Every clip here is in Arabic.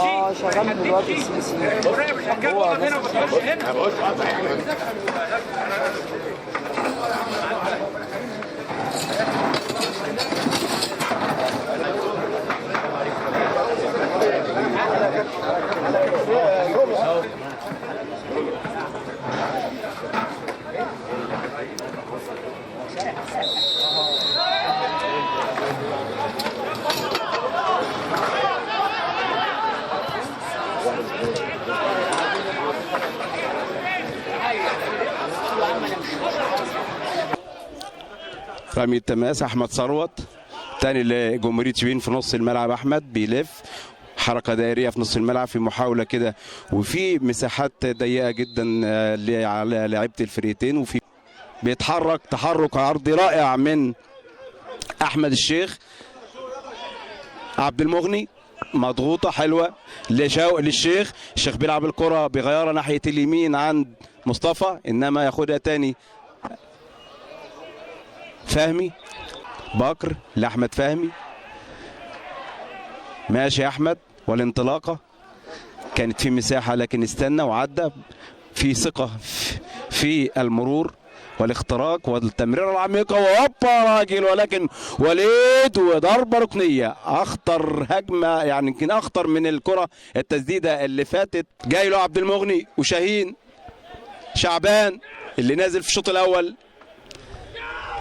ما شغال من دلوقتي في السي سي. هو رمي التماس احمد ثروت تاني لجمهوريه شبين في نص الملعب. احمد بيلف حركه دائريه في نص الملعب في محاوله كده، وفي مساحات ضيقه جدا على لعيبه الفريقين، وفي بيتحرك تحرك عرضي رائع من احمد الشيخ. عبد المغني مضغوطه حلوه للشيخ. الشيخ بيلعب الكره بغيارة ناحيه اليمين عند مصطفى، انما ياخدها تاني فهمي. بكر لاحمد فهمي، ماشي يا احمد، والانطلاقه كانت في مساحه لكن استنى وعدى في ثقه في المرور والاختراق والتمريره العميقه، وهوبا راجل، ولكن وليد وضربه ركنيه. اخطر هجمه، يعني يمكن اخطر من الكره التسديده اللي فاتت. جاي له عبد المغني وشاهين شعبان اللي نازل في الشوط الاول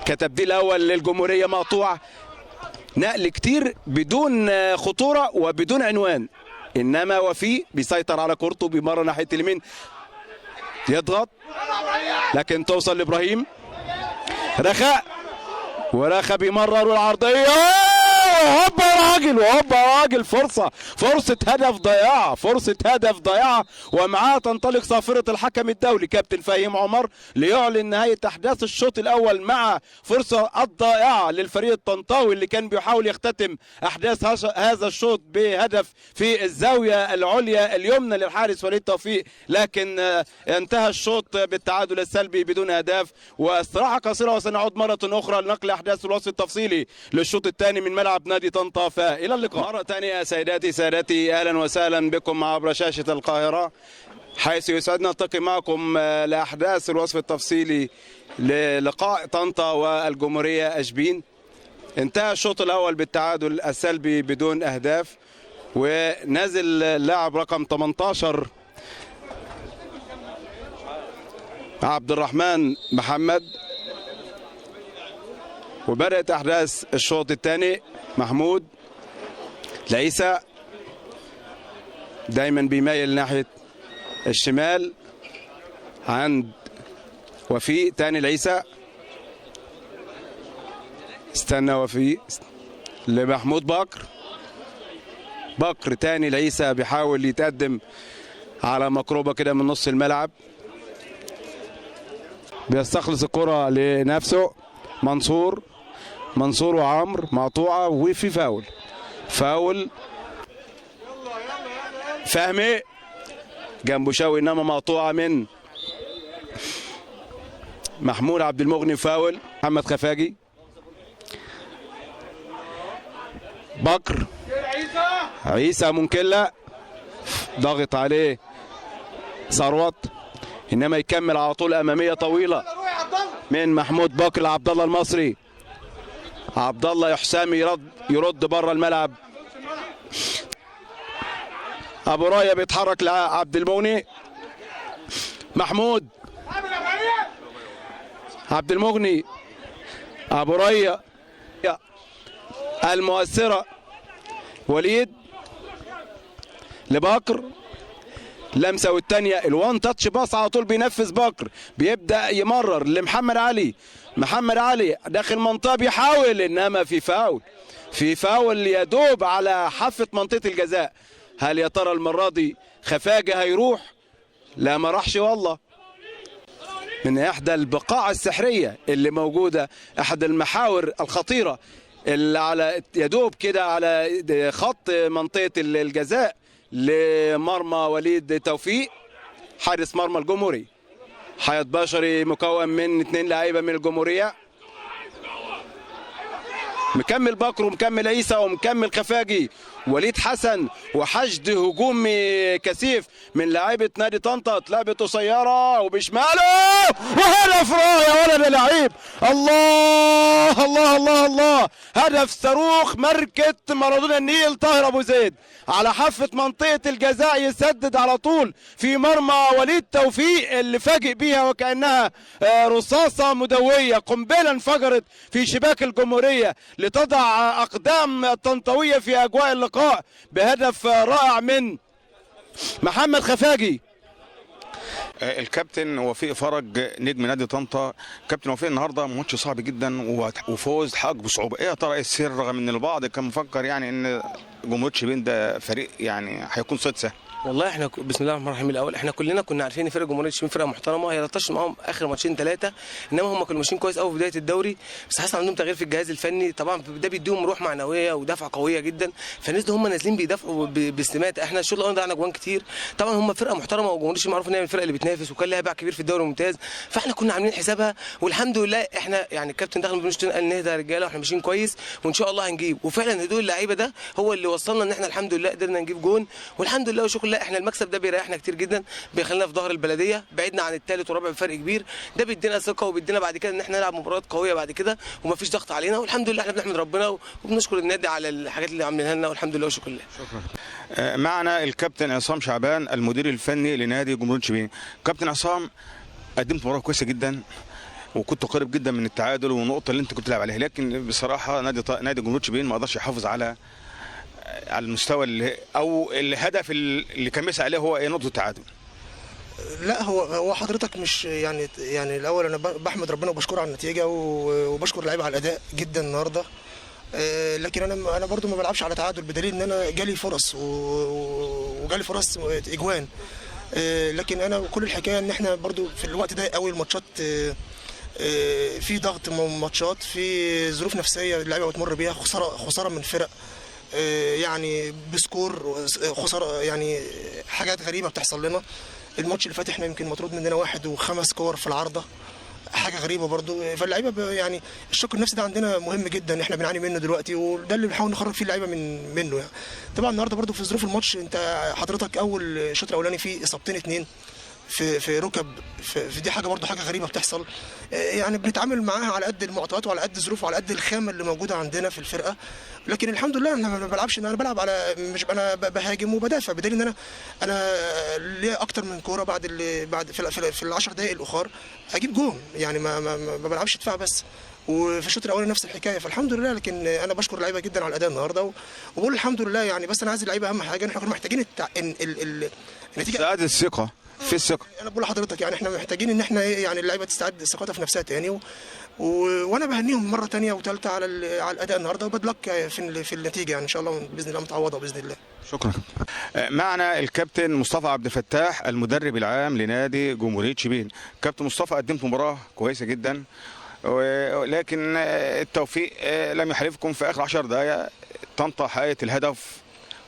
كتبديل اول للجمهوريه مقطوع. نقل كتير بدون خطوره وبدون عنوان، انما وفي بيسيطر على كورته، بيمر ناحيه اليمين يضغط لكن توصل لابراهيم. رخاء ورخا بيمرر العرضيه، هوبا راجل وهوبا راجل. فرصه هدف ضياعه ومعاه تنطلق صافره الحكم الدولي كابتن فهيم عمر ليعلن نهايه احداث الشوط الاول، مع فرصه الضائعه للفريق الطنطاوي اللي كان بيحاول يختتم احداث هذا الشوط بهدف في الزاويه العليا اليمنى للحارس وليد توفيق، لكن انتهى الشوط بالتعادل السلبي بدون اهداف واستراحه قصيره. وسنعود مره اخرى لنقل احداث الوصف التفصيلي للشوط الثاني من ملعب نادي طنطا. فإلى اللقاء مرة ثانية. سيداتي سادتي، أهلا وسهلا بكم عبر شاشة القاهرة، حيث يسعدنا نلتقي معكم لأحداث الوصف التفصيلي للقاء طنطا والجمهورية أشبين. انتهى الشوط الأول بالتعادل السلبي بدون أهداف، ونازل اللاعب رقم 18 عبد الرحمن محمد. وبدأت أحداث الشوط الثاني. محمود لعيسى دايما بيميل ناحية الشمال عند وفي تاني لعيسى، استنى وفي لمحمود بكر تاني لعيسى بيحاول يتقدم على مقربة كده من نص الملعب، بيستخلص الكرة لنفسه. منصور وعمر مقطوعة وفي فاول فهمي جنبه شوي، انما مقطوعة من محمود عبد المغني. فاول محمد خفاجي. بكر عيسى منكلة ضغط عليه ثروت، انما يكمل على طول امامية طويلة من محمود بكر لعبد الله المصري. عبد الله حسام يرد بره الملعب. ابو رايه بيتحرك لعبد المغني. محمود عبد المغني، ابو رايه المؤثره، وليد لبكر، لمسه والثانيه الوان تاتش باص على طول بينفذ. بكر بيبدا يمرر لمحمد علي. محمد علي داخل منطقه بيحاول، انما في فاول يدوب على حافه منطقه الجزاء. هل يا ترى المره دي خفاجه هيروح؟ لا ما راحش والله. من احدى البقاع السحريه اللي موجوده، احد المحاور الخطيره اللي على يدوب كده على خط منطقه الجزاء لمرمى وليد توفيق حارس مرمى الجمهوريه. حياة بشري مكون من 2 لاعيبه من الجمهوريه، مكمل بكر ومكمل عيسى ومكمل خفاجي وليد حسن وحشد هجومي كثيف من لاعيبه نادي طنطا، اتلعبت قصيره وبشماله وهدف رائع يا ولد يا لعيب. الله الله الله الله، هدف صاروخ ماركه مارادونا النيل طاهر ابو زيد على حافه منطقه الجزاء، يسدد على طول في مرمى وليد توفيق اللي فاجئ بيها وكانها رصاصه مدويه، قنبله انفجرت في شباك الجمهوريه لتضع اقدام الطنطاويه في اجواء اللقاء بهدف رائع من محمد خفاجي. الكابتن وفيق فرج نجم نادي طنطا. كابتن وفيق النهارده ماتش صعب جدا وفوز حقق بصعوبه، ايه يا ترى ايه السر رغم ان البعض كان مفكر يعني ان جمهوريه شبين ده فريق يعني هيكون صيد سهل؟ والله احنا بسم الله الرحمن الرحيم. الاول احنا كلنا كنا عارفين ان فرقه جمهوريه شبين فرقه محترمه، هي لطشت معاهم اخر ماتشين ثلاثه، انما هم كانوا ماشيين كويس قوي في بدايه الدوري، بس حصل عندهم تغيير في الجهاز الفني، طبعا ده بيديهم روح معنويه ودفعه قويه جدا، فالناس هم نازلين بيدافعوا باستماتة. احنا الشوط الاول ضيعنا جوان كتير، طبعا هم فرقه محترمه وجمهوريه شبين معروف ان هي من الفرق اللي بتنافس وكان لها باع كبير في الدوري الممتاز، فاحنا كنا عاملين حسابها والحمد لله. احنا يعني الكابتن دخل من قال نهدى يا رجاله واحنا ماشيين كويس وان شاء الله هنجيب، وفعلا هدوء اللعيبه ده هو اللي وصلنا ان احنا الحمد لله قدرنا نجيب جون، والحمد لله وشكر الله. احنا المكسب ده بيريحنا كتير جدا، بيخلينا في ظهر البلديه بعيدنا عن الثالث والرابع بفرق كبير، ده بيدينا ثقه وبيدينا بعد كده ان احنا نلعب مباريات قويه بعد كده ومفيش ضغط علينا، والحمد لله احنا بنحمد ربنا وبنشكر النادي على الحاجات اللي عاملينها لنا والحمد لله وشكر الله. شكرا. معنا الكابتن عصام شعبان المدير الفني لنادي جمهوريه شبين. كابتن عصام، قدمت مباراه كويسه جدا وكنت قريب جدا من التعادل والنقطه اللي انت كنت بتلعب عليها، لكن بصراحه نادي جمهوريه شبين ما قدرش يحافظ على المستوى او الهدف اللي كان مسعى عليه هو ايه؟ نقطه التعادل. لا هو حضرتك مش يعني الاول انا بحمد ربنا وبشكره على النتيجه وبشكر اللعيبه على الاداء جدا النهارده، لكن انا برضو ما بلعبش على تعادل، بدليل ان انا جالي فرص وجالي فرص اجوان، لكن انا كل الحكايه ان احنا برضو في الوقت ده قوي الماتشات في ضغط ماتشات، في ظروف نفسيه اللعيبه بتمر بيها، خساره من فرق يعني بسكور، خساره يعني حاجات غريبه بتحصل لنا. الماتش اللي فات احنا يمكن مطرود مننا 1 و5 كور في العارضه، حاجه غريبه برضو. فاللعيبه يعني الشق النفسي ده عندنا مهم جدا، احنا بنعاني منه دلوقتي وده اللي بنحاول نخرج فيه اللعيبه منه يعني. طبعا النهارده برضو في ظروف الماتش، انت حضرتك اول الشوط الاولاني فيه اصابتين 2 في ركب، في دي حاجه برضو حاجه غريبه بتحصل، يعني بنتعامل معاها على قد المعطيات وعلى قد الظروف وعلى قد الخامه اللي موجوده عندنا في الفرقه، لكن الحمد لله انا ما بلعبش، انا بلعب على مش انا بهاجم وبدافع، بدليل ان انا ليا اكتر من كوره بعد في ال10 دقائق الاخر اجيب جون، يعني ما بلعبش دفاع بس. وفي الشوط الاولاني نفس الحكايه، فالحمد لله. لكن انا بشكر اللعيبه جدا على الاداء النهارده وبقول الحمد لله يعني. بس انا عايز اللعيبه اهم حاجه، احنا كنا محتاجين النتيجه استعاده الثقه في الثقه. انا بقول لحضرتك يعني احنا محتاجين ان احنا يعني اللعيبه تستعد ثقتها في نفسها تاني وانا بهنيهم مره ثانيه وثالثه على الاداء النهارده، وبدلك في النتيجه يعني ان شاء الله باذن الله متعوضه باذن الله. شكرا. معنا الكابتن مصطفى عبد الفتاح المدرب العام لنادي جمهوريه شبين. كابتن مصطفى، قدمت مباراه كويسه جدا ولكن التوفيق لم يحالفكم في اخر 10 دقائق، طنطا حققت الهدف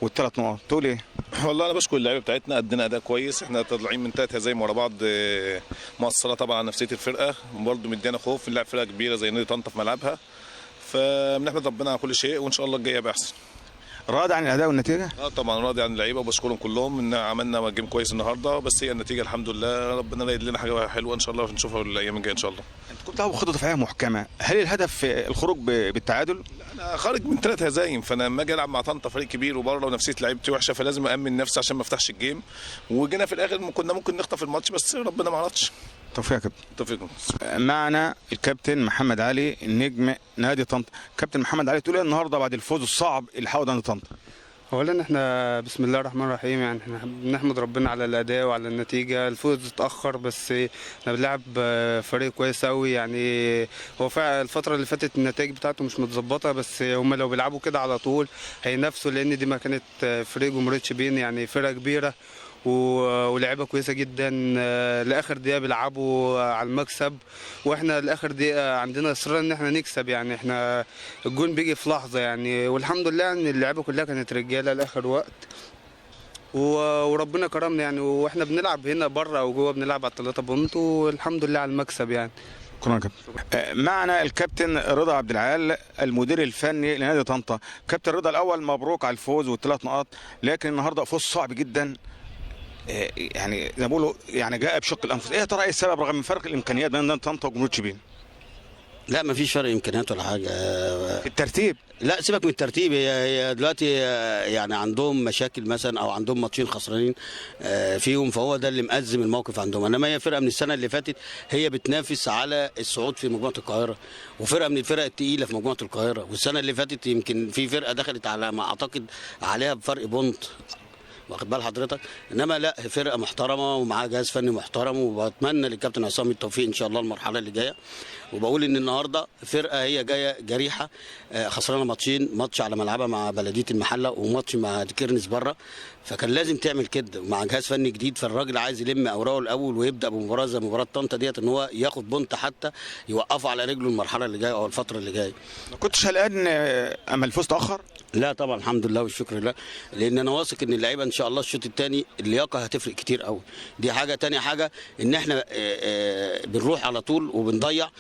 وال3 نقط، تقول ايه؟ والله انا بشكر اللعيبه بتاعتنا، ادينا اداء كويس، احنا طالعين من 3 هزايم ورا بعض، مؤثره طبعا على نفسيه الفرقه، برضه مدينا خوف نلعب فرقه كبيره زي نادي طنطا في ملعبها، فبنحمد ربنا على كل شيء وان شاء الله الجايه يبقى احسن. راضي عن الاداء والنتيجه؟ طبعا راضي عن اللعيبه وبشكرهم كلهم ان عملنا جيم كويس النهارده، بس هي النتيجه الحمد لله، ربنا رايد لنا حاجه حلوه ان شاء الله نشوفها الايام الجايه ان شاء الله. انت كنت بتلعبوا خطه دفاعيه محكمه، هل الهدف الخروج بالتعادل؟ انا خارج من 3 هزايم، فانا لما اجي العب مع طنطا فريق كبير وبره ونفسيه لعيبتي وحشه، فلازم امن نفسي عشان ما افتحش الجيم، وجينا في الاخر كنا ممكن نخطف الماتش بس ربنا ما عرفش. توفيق يا كابتن. توفيق. معنا الكابتن محمد علي نجم نادي طنطا. كابتن محمد علي، تقول ايه النهارده بعد الفوز الصعب اللي حاول نادي طنطا؟ اولا احنا بسم الله الرحمن الرحيم، يعني احنا بنحمد ربنا على الاداء وعلى النتيجه. الفوز اتاخر بس احنا بنلعب فريق كويس قوي، يعني هو فعلا الفتره اللي فاتت النتائج بتاعته مش متظبطه، بس هم لو بيلعبوا كده على طول هينافسوا، لان دي ما كانت فريق جمهوريه شبين يعني فرقه كبيره ولعبه كويسه جدا، لاخر دقيقه بيلعبوا على المكسب، واحنا لاخر دقيقه عندنا اصرار ان احنا نكسب، يعني احنا الجون بيجي في لحظه يعني، والحمد لله ان اللعبه كلها كانت رجاله لاخر وقت وربنا كرمنا يعني، واحنا بنلعب هنا بره وجوه بنلعب على 3 بونت والحمد لله على المكسب يعني. شكرا يا كابتن. معنا الكابتن رضا عبد العال المدير الفني لنادي طنطا. كابتن رضا، الاول مبروك على الفوز والثلاث نقاط، لكن النهارده فوز صعب جدا، يعني زي ما بيقولوا يعني جاء بشق الانفس. ايه يا ترى ايه السبب رغم فرق الامكانيات بين نادي طنطا وجمهوريه شبين؟ لا مفيش فرق امكانيات ولا حاجه في الترتيب. لا سيبك من الترتيب، هي دلوقتي يعني عندهم مشاكل مثلا او عندهم ماتشين خسرانين فيهم، فهو ده اللي مأزم الموقف عندهم. انما هي فرقه من السنه اللي فاتت هي بتنافس على الصعود في مجموعه القاهره، وفرقه من الفرق الثقيله في مجموعه القاهره. والسنه اللي فاتت يمكن في فرقه دخلت على ما اعتقد عليها بفرق بونت، واخد بال حضرتك. انما لا فرقه محترمه ومعاها جهاز فني محترم، وبتمنى للكابتن عصام التوفيق ان شاء الله المرحله اللي جايه. وبقول ان النهارده فرقه هي جايه جريحه، خسرانه ماتشين، ماتش على ملعبها مع بلديه المحله وماتش مع كيرنس بره، فكان لازم تعمل كده مع جهاز فني جديد. فالراجل عايز يلم اوراقه الاول ويبدا بمباراه زي مباراه طنطا ديت، ان هو ياخد بونت حتى يوقفه على رجله المرحله اللي جايه او الفتره اللي جايه. ما كنتش قلقان اما الفوز تاخر؟ لا طبعا الحمد لله والشكر لله، لان انا واثق ان اللعيبه ان شاء الله الشوط الثاني اللياقه هتفرق كتير قوي. دي حاجه. تاني حاجه ان احنا بنروح على طول وبنضيع.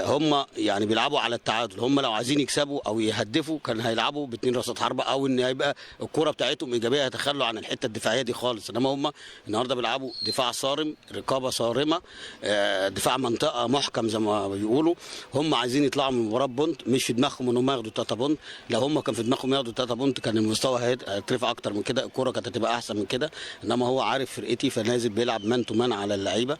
هم يعني بيلعبوا على التعادل، هم لو عايزين يكسبوا او يهدفوا كان هيلعبوا باثنين رصاص حربه، او ان هيبقى الكره بتاعتهم ايجابيه هيتخلوا عن الحته الدفاعيه دي خالص. انما هم النهارده بيلعبوا دفاع صارم، رقابه صارمه، دفاع منطقه محكم زي ما بيقولوا. هم عايزين يطلعوا من مباراه بونت، مش في دماغهم ان هم ياخدوا 3 بونت. لو هم كان في دماغهم ياخدوا 3 بونت كان المستوى هيترفع اكتر من كده، الكره كانت هتبقى احسن من كده. انما هو عارف فرقتي فنازل بيلعب مان تو مان على اللعيبه.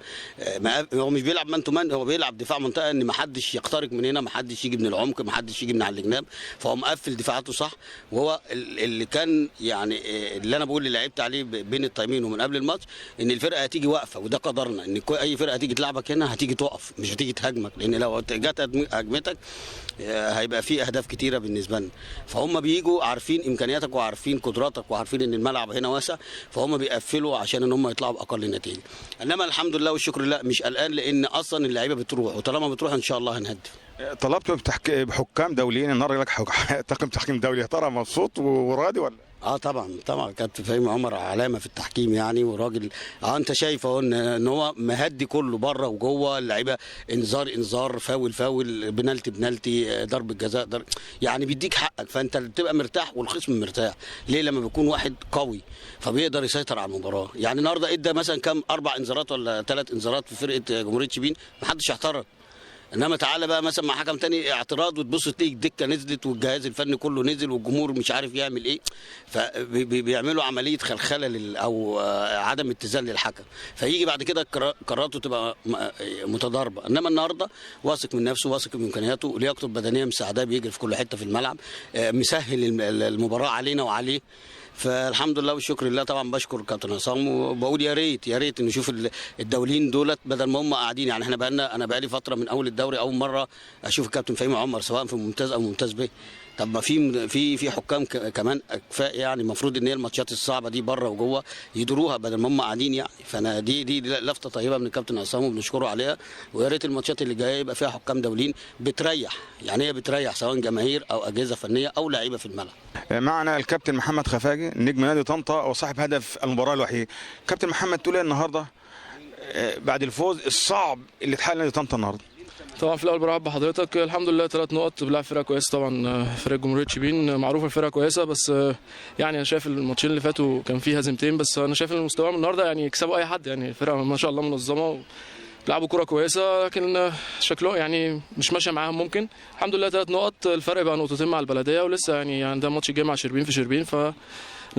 هو مش بيلعب مان تو مان، هو بيلعب دفاع منطقه، ان ما حدش يخترق من هنا، ما حدش يجي من العمق، ما حدش يجي من على الجناب. فهو مقفل دفاعاته صح. وهو اللي كان يعني اللي انا بقول اللي لعبت عليه بين التايمين ومن قبل الماتش، ان الفرقه هتيجي واقفه، وده قدرنا ان اي فرقه هتيجي تلعبك هنا هتيجي تقف، مش هتيجي تهاجمك، لان لو جت هجمتك هيبقى في اهداف كتيره بالنسبه لنا. فهم بيجوا عارفين امكانياتك وعارفين قدراتك وعارفين ان الملعب هنا واسع، فهم بيقفلوا عشان ان هم يطلعوا باقل نتيجه. انما الحمد لله والشكر لله مش قلقان، لان اصلا اللعيبه بتروح، وطالما بتروح ان شاء الله هنهدف. طلبت بحكام دوليين النهارده لك طاقم تحكيم دولي، يا ترى مبسوط وراضي ولا؟ طبعا كابتن فهيم عمر علامه في التحكيم يعني، وراجل انت شايف اهو ان هو مهدي كله بره وجوه اللعيبه، انذار فاول بنالتي ضربه جزاء يعني بيديك حقك، فانت بتبقى مرتاح والخصم مرتاح. ليه؟ لما بيكون واحد قوي فبيقدر يسيطر على المباراه. يعني النهارده ادى مثلا كام 4 انذارات ولا 3 انذارات في فرقه جمهوريه شبين، محدش اعترض. انما تعالى بقى مثلا مع حكم تاني اعتراض، وتبص تلاقي الدكه نزلت والجهاز الفني كله نزل والجمهور مش عارف يعمل ايه، فبيعملوا عمليه خلخله او عدم اتزان للحكم، فيجي بعد كده قراراته تبقى متضاربه. انما النهارده واثق من نفسه، واثق من امكانياته، لياقته البدنيه مساعداه، بيجري في كل حته في الملعب، مسهل المباراه علينا وعليه. فالحمد لله والشكر لله. طبعا بشكر كابتن عصام، وبقول يا ريت نشوف الدوليين دولت بدل ما هم قاعدين. يعني احنا انا بقالي فتره من اول الدوري اول مره اشوف الكابتن فهيم عمر سواء في ممتاز او ممتاز به. طب ما في حكام كمان اكفاء، يعني المفروض ان هي الماتشات الصعبه دي بره وجوه يدوروها بدل ما هم قاعدين يعني. فانا دي لفته طيبه من الكابتن عصام وبنشكره عليها، ويا ريت الماتشات اللي جايه يبقى فيها حكام دوليين بتريح، يعني هي بتريح سواء جماهير او اجهزه فنيه او لعيبه في الملعب. معنا الكابتن محمد خفاجي نجم نادي طنطا وصاحب هدف المباراه الوحيد. كابتن محمد، تقول ايه النهارده بعد الفوز الصعب اللي اتحقق نادي طنطا النهارده؟ طبعا في الاول برحب بحضرتك. الحمد لله 3 نقط، بنلعب فرقه كويسه. طبعا فرقه جمهوريه شبين معروفه الفرقه كويسه، بس يعني انا شايف الماتشين اللي فاتوا كان فيه هزيمتين، بس انا شايف ان المستوى النهارده يعني يكسبوا اي حد. يعني الفرقه ما شاء الله منظمه بيلعبوا كوره كويسه، لكن شكله يعني مش ماشيه معاهم. ممكن الحمد لله 3 نقط، الفرق بقى 2 نقطتين مع البلديه، ولسه يعني عندها ماتش جاي مع شربين في شربين، فانا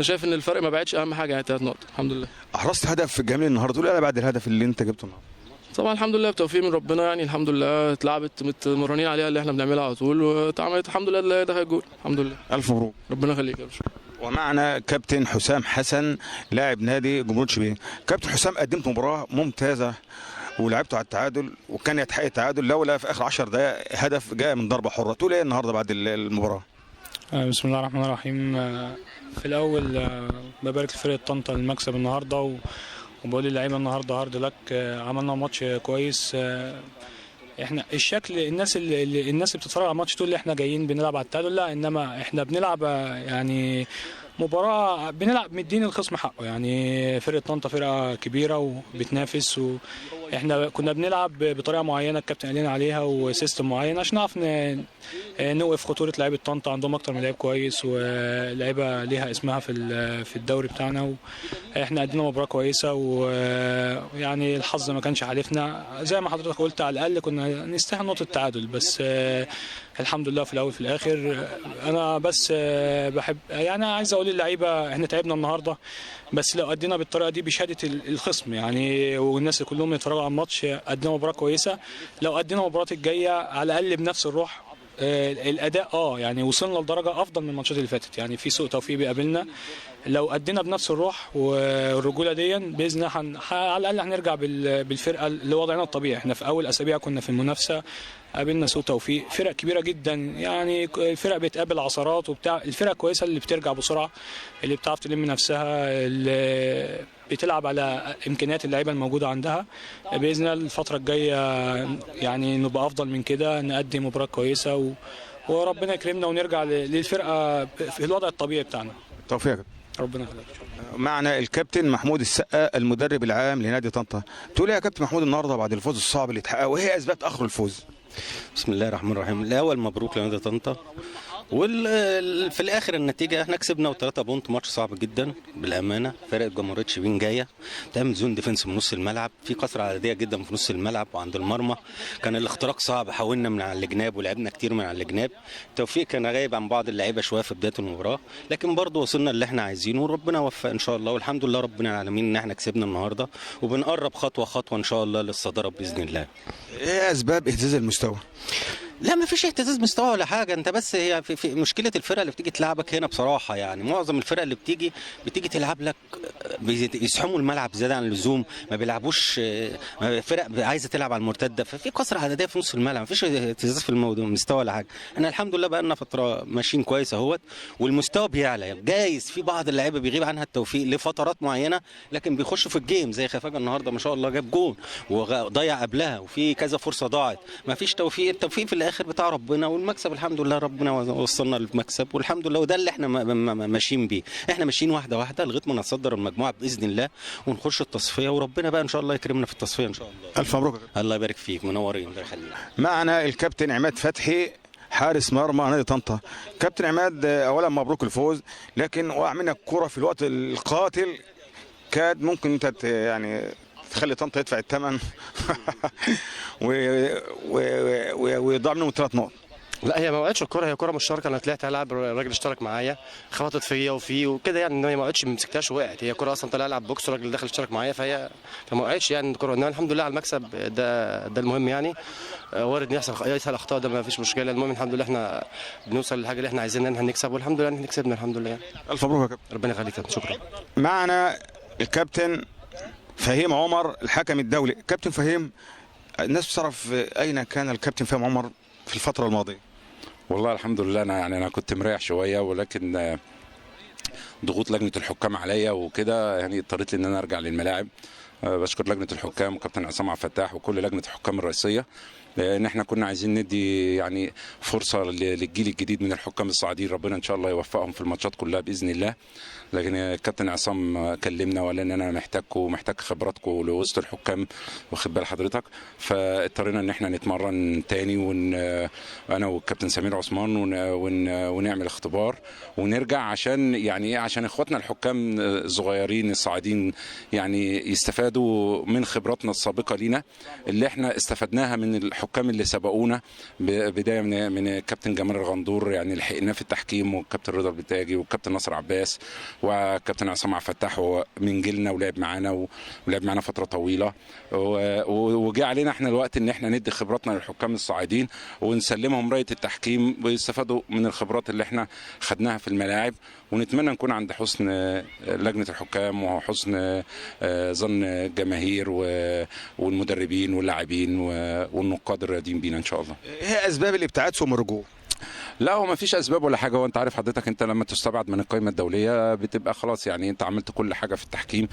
شايف ان الفرق ما بعدش. اهم حاجه يعني 3 نقط الحمد لله. احرزت هدف جميل النهارده، تقول ايه بعد الهدف اللي انت جبته النهارده؟ طبعا الحمد لله بتوفيق من ربنا، يعني الحمد لله اتلعبت متمرنين عليها اللي احنا بنعملها على طول، واتعملت الحمد لله اللي دخل الجول الحمد لله. الف مبروك. ربنا يخليك يا باشا. ومعنا كابتن حسام حسن لاعب نادي جمهوريه شبين. كابتن حسام، قدمت مباراه ممتازه ولعبته على التعادل، وكان يتحقق التعادل لولا في اخر 10 دقائق هدف جاء من ضربه حره. تقول ايه النهارده بعد المباراه؟ بسم الله الرحمن الرحيم. في الاول ببارك لفرقه طنطا المكسب النهارده، وبقول للعيبه النهارده هارد لك، عملنا ماتش كويس. احنا الشكل الناس اللي بتتفرج على الماتش تقول لي احنا جايين بنلعب على التعادل، لا، انما احنا بنلعب يعني مباراة بنلعب مدين الخصم حقه، يعني فرقة طنطا فرقة كبيرة وبتنافس، واحنا كنا بنلعب بطريقة معينة الكابتن قال لنا عليها وسيستم معين عشان نعرف نوقف خطورة لعيبة طنطا. عندهم أكتر من لعيب كويس ولعيبة ليها اسمها في الدوري بتاعنا، واحنا قدمنا مباراة كويسة، ويعني الحظ ما كانش حالفنا زي ما حضرتك قلت، على الأقل كنا نستاهل نقطة التعادل، بس الحمد لله في الأول في الآخر. أنا بس بحب يعني عايز أقول للعيبة احنا تعبنا النهاردة، بس لو أدينا بالطريقة دي بشهادة الخصم يعني والناس اللي كلهم يتفرجوا على الماتش، أدينا مباراة كويسة. لو أدينا المباريات الجاية على الأقل بنفس الروح الاداء يعني وصلنا لدرجه افضل من الماتشات اللي فاتت، يعني في سوء توفيق بيقابلنا. لو ادينا بنفس الروح والرجوله دي باذن الله على الاقل هنرجع بالفرقه لوضعنا الطبيعي. احنا في اول اسابيع كنا في المنافسه قابلنا سوء توفيق، فرق كبيره جدا يعني الفرق بتقابل عثرات وبتاع. الفرق كويسه اللي بترجع بسرعه، اللي بتعرف تلم نفسها، اللي بتلعب على امكانيات اللعيبه الموجوده عندها. باذن الله الفتره الجايه يعني نبقى افضل من كده، نقدم مباراه كويسه وربنا يكرمنا ونرجع للفرقه في الوضع الطبيعي بتاعنا. توفيق. ربنا يخليك. معنا الكابتن محمود السقا المدرب العام لنادي طنطا. تقول ايه يا كابتن محمود النهارده بعد الفوز الصعب اللي اتحقق، وايه اسباب تاخر الفوز؟ بسم الله الرحمن الرحيم. الاول مبروك لنادي طنطا، وفي الاخر النتيجه احنا كسبنا و3 بونت. ماتش صعب جدا بالامانه. فرقه جمهوريه شبين جايه تعمل زون ديفنس من نص الملعب، في كثره عدديه جدا في نص الملعب وعند المرمى. كان الاختراق صعب، حاولنا من على الجناب ولعبنا كتير من على الجناب. التوفيق كان غايب عن بعض اللعيبه شويه في بدايه المباراه، لكن برضه وصلنا اللي احنا عايزينه وربنا وفق ان شاء الله. والحمد لله ربنا العالمين ان احنا كسبنا النهارده، وبنقرب خطوه خطوه ان شاء الله للصداره باذن الله. ايه اسباب اهتزاز المستوى؟ لا ما فيش اهتزاز مستوى ولا حاجه. انت بس هي في مشكله الفرقه اللي بتيجي تلعبك هنا بصراحه، يعني معظم الفرق اللي بتيجي تلعب لك بيزحموا الملعب زياده عن اللزوم، ما بيلعبوش. فرق عايزه تلعب على المرتده، ففي كثره عدديه في نص الملعب، ما فيش اهتزاز في المستوى ولا حاجه. احنا الحمد لله بقى لنا فتره ماشيين كويس اهوت، والمستوى بيعلى. جايز في بعض اللعيبه بيغيب عنها التوفيق لفترات معينه، لكن بيخشوا في الجيم زي خفاجه النهارده ما شاء الله جاب جون وضيع قبلها، وفي كذا فرصه ضاعت. ما فيش توفيق، التوفيق في الاخر بتاع ربنا، والمكسب الحمد لله ربنا وصلنا للمكسب والحمد لله. وده اللي احنا ماشيين بيه. احنا ماشيين واحده واحده لغايه ما نتصدر المجموعه باذن الله ونخش التصفيه، وربنا بقى ان شاء الله يكرمنا في التصفيه ان شاء الله. الف مبروك. الله يبارك فيك، منورين. الله يخليك. معنا الكابتن عماد فتحي حارس مرمى نادي طنطا. كابتن عماد، اولا مبروك الفوز، لكن وقع منك كرة في الوقت القاتل كاد ممكن انت يعني تخلي طنطا يدفع الثمن ويضاع منهم 3 نقط. لا هي ما وقعتش الكرة، هي كرة مشتركة. انا طلعت العب، الراجل اشترك معايا، خبطت فيا وفيه وكده يعني، انما ما وقعتش، ما مسكتهاش ووقعت. هي كرة اصلا طلع العب بوكس، الراجل دخل اشترك معايا فما وقعتش يعني الكرة. انما الحمد لله على المكسب، ده المهم يعني. وارد ان يحصل اخطاء، ده ما فيش مشكلة. المهم الحمد لله احنا بنوصل للحاجة اللي احنا عايزينها، ان احنا نكسب، والحمد لله ان احنا كسبنا الحمد لله يعني. الف مبروك يا كابتن. ربنا يخليك، شكرا. معنا الكابتن فهيم عمر الحكم الدولي. كابتن فهيم، الناس بتعرف اين كان الكابتن فهيم عمر في الفترة الماضية؟ والله الحمد لله انا كنت مريح شويه، ولكن ضغوط لجنه الحكام عليا وكده يعني اضطريت ان انا ارجع للملاعب. بشكر لجنه الحكام وكابتن عصام عبد الفتاح وكل لجنه الحكام الرئيسيه، لان احنا كنا عايزين ندي يعني فرصه للجيل الجديد من الحكام الصاعدين، ربنا ان شاء الله يوفقهم في الماتشات كلها باذن الله. لكن الكابتن عصام كلمنا وقال ان انا محتاج خبراتكم لوسط الحكام، واخد بال حضرتك. فاضطرينا ان احنا نتمرن تاني، انا والكابتن سمير عثمان ونعمل اختبار ونرجع، عشان يعني ايه، عشان اخواتنا الحكام الصغيرين الصاعدين يعني يستفادوا من خبراتنا السابقه لينا اللي احنا استفدناها من الحكام اللي سبقونا، بدايه من الكابتن جمال الغندور يعني لحقناه في التحكيم، والكابتن رضا البتاجي والكابتن ناصر عباس وكابتن عصام عبد الفتاح، هو من جيلنا ولعب معانا فتره طويله، وجاء علينا احنا الوقت ان احنا ندي خبراتنا للحكام الصاعدين ونسلمهم رايه التحكيم ويستفادوا من الخبرات اللي احنا خدناها في الملاعب. ونتمنى نكون عند حسن لجنه الحكام وحسن ظن الجماهير والمدربين واللاعبين والنقاد الرياضيين بينا ان شاء الله. ايه اسباب الابتعاد ثم الرجوع؟ لا هو ما فيش اسباب ولا حاجه، وانت عارف حضرتك انت لما تستبعد من القائمه الدوليه بتبقى خلاص يعني انت عملت كل حاجه في التحكيم.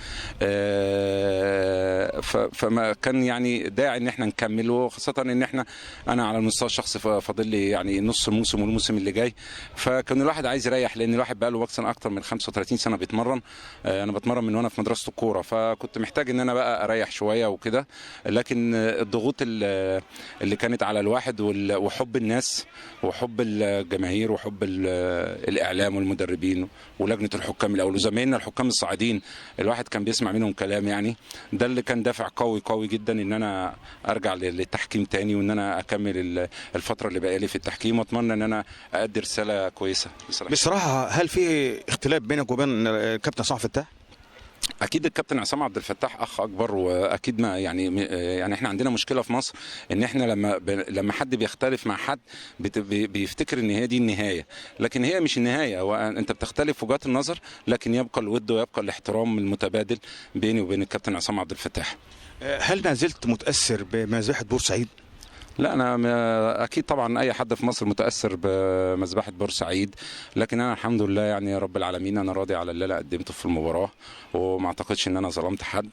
فما كان يعني داعي ان احنا نكمل، وخاصه ان انا على المستوى الشخصي فاضل لي يعني نص الموسم والموسم اللي جاي، فكان الواحد عايز يريح لان الواحد بقى له مثلا اكتر من 35 سنه بيتمرن. انا بتمرن من وانا في مدرسه الكوره، فكنت محتاج ان انا بقى اريح شويه وكده. لكن الضغوط اللي كانت على الواحد وحب الناس وحب الجماهير وحب الاعلام والمدربين ولجنه الحكام الاول وزمايلنا الحكام الصاعدين، الواحد كان بيسمع منهم كلام يعني. ده اللي كان دافع قوي جدا ان انا ارجع للتحكيم تاني، وان انا اكمل الفتره اللي باقيه لي في التحكيم، واتمنى ان انا اادي رساله كويسه بصراحه. هل في اختلاف بينك وبين الكابتن عصام فتاح؟ اكيد الكابتن عصام عبد الفتاح اخ اكبر، واكيد ما يعني احنا عندنا مشكله في مصر ان احنا لما حد بيختلف مع حد بيفتكر ان هي دي النهايه، لكن هي مش النهايه. وانت بتختلف في وجهات النظر، لكن يبقى الود ويبقى الاحترام المتبادل بيني وبين الكابتن عصام عبد الفتاح. هل ما زلت متاثر بمذبحه بورسعيد؟ لا انا اكيد طبعا اي حد في مصر متاثر بمذبحه بورسعيد، لكن انا الحمد لله يعني يا رب العالمين انا راضي على اللي انا قدمته في المباراه، وما اعتقدش ان انا ظلمت حد،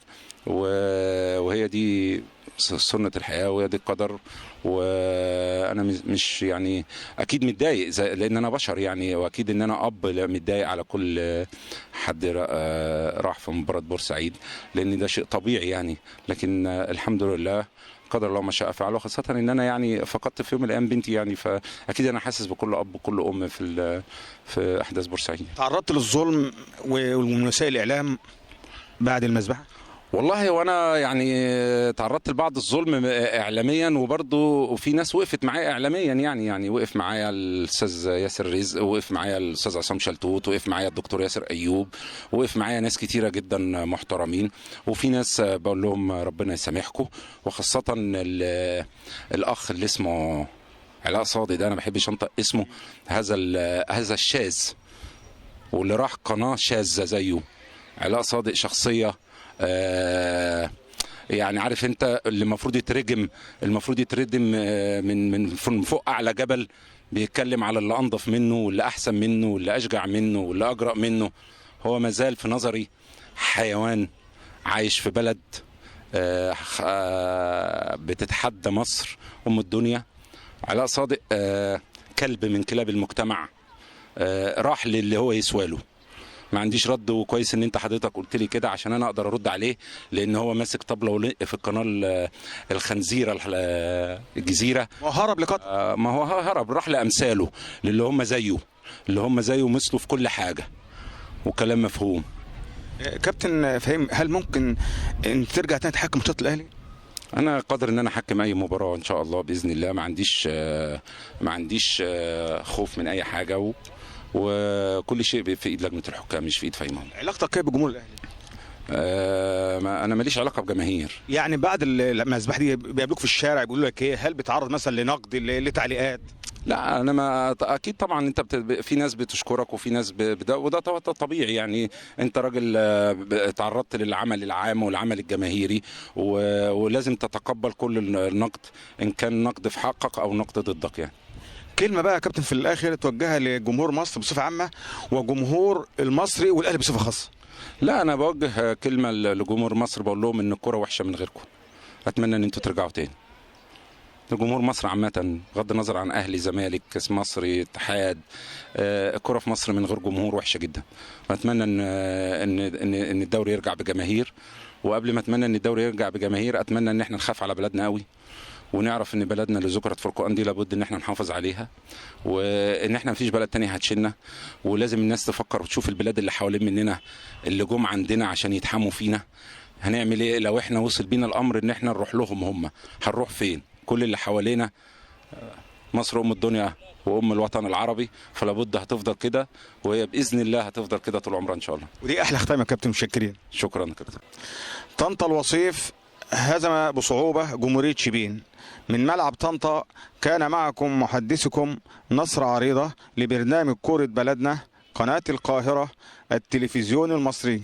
وهي دي سنه الحياه وهي دي القدر. وانا مش يعني اكيد متضايق لان انا بشر يعني، واكيد ان انا اب متضايق على كل حد راح في مباراه بورسعيد، لان ده شيء طبيعي يعني. لكن الحمد لله قدر الله ما شاء فعل، وخاصة ان انا يعني فقدت في يوم من الايام بنتي يعني، فاكيد انا حاسس بكل اب وكل ام في احداث بورسعيد. تعرضت للظلم ومن وسائل الاعلام بعد المذبحة؟ والله وانا يعني تعرضت لبعض الظلم اعلاميا، وبرضه في ناس وقفت معايا اعلاميا يعني وقف معايا الاستاذ ياسر رزق، وقف معايا الاستاذ عصام شلتوت، وقف معايا الدكتور ياسر ايوب، وقف معايا ناس كتيره جدا محترمين، وفي ناس بقول لهم ربنا يسامحكم. وخاصه الاخ اللي اسمه علاء صادي ده انا ما بحبش انطق اسمه، هذا الشاذ واللي راح قناه شاذه زيه. علاء صادق شخصيه يعني عارف انت اللي المفروض يتردم من فوق اعلى جبل، بيتكلم على اللي انضف منه واللي احسن منه واللي اشجع منه واللي اجرأ منه. هو مازال في نظري حيوان عايش في بلد بتتحدى مصر ام الدنيا. علاء صادق كلب من كلاب المجتمع، راح للي هو يسواله. ما عنديش رد، وكويس ان انت حضرتك قلت لي كده عشان انا اقدر ارد عليه، لان هو ماسك طبله في القناه الخنزيره الجزيره. وهرب لقطر. ما هو هرب، راح لامثاله اللي هم زيه مثله في كل حاجه، وكلام مفهوم. كابتن فهيم، هل ممكن ان ترجع تاني تحكم ماتشات الاهلي؟ انا قادر ان انا احكم اي مباراه ان شاء الله باذن الله، ما عنديش خوف من اي حاجه، وكل شيء في ايد لجنه الحكام مش في ايد فهيم. علاقتك ايه بجمهور الاهلي؟ انا ماليش علاقه بجماهير. يعني بعد المذبحه دي بيقابلوك في الشارع بيقولوا لك ايه؟ هل بتعرض مثلا لنقد لتعليقات؟ لا انا ما اكيد طبعا انت في ناس بتشكرك وفي ناس وده طبيعي يعني. انت راجل تعرضت للعمل العام والعمل الجماهيري، ولازم تتقبل كل النقد ان كان نقد في حقك او نقد ضدك يعني. كلمه بقى يا كابتن في الاخر توجهها لجمهور مصر بصفه عامه وجمهور المصري والاهلي بصفه خاصه. لا انا بوجه كلمه لجمهور مصر، بقول لهم ان الكوره وحشه من غيركم، اتمنى ان انتوا ترجعوا تاني. لجمهور مصر عامه بغض النظر عن اهلي زمالك كاس مصري اتحاد، الكوره في مصر من غير جمهور وحشه جدا. اتمنى ان الدوري يرجع بجماهير، وقبل ما اتمنى ان الدوري يرجع بجماهير اتمنى ان احنا نخاف على بلدنا قوي، ونعرف ان بلدنا اللي ذكرت في القرآن دي لابد ان احنا نحافظ عليها، وان احنا مفيش بلد تانية هتشيلنا. ولازم الناس تفكر وتشوف البلاد اللي حوالين مننا اللي جم عندنا عشان يتحموا فينا. هنعمل ايه لو احنا وصل بينا الامر ان احنا نروح لهم؟ هم هنروح فين؟ كل اللي حوالينا مصر ام الدنيا وام الوطن العربي، فلابد هتفضل كده، وهي باذن الله هتفضل كده طول عمرها ان شاء الله. ودي احلى ختام يا كابتن، متشكرين. شكرا يا كابتن. طنطا الوصيف هزم بصعوبة جمهورية شبين. من ملعب طنطا كان معكم محدثكم نصر عريضة لبرنامج كورة بلدنا، قناة القاهرة، التلفزيون المصري.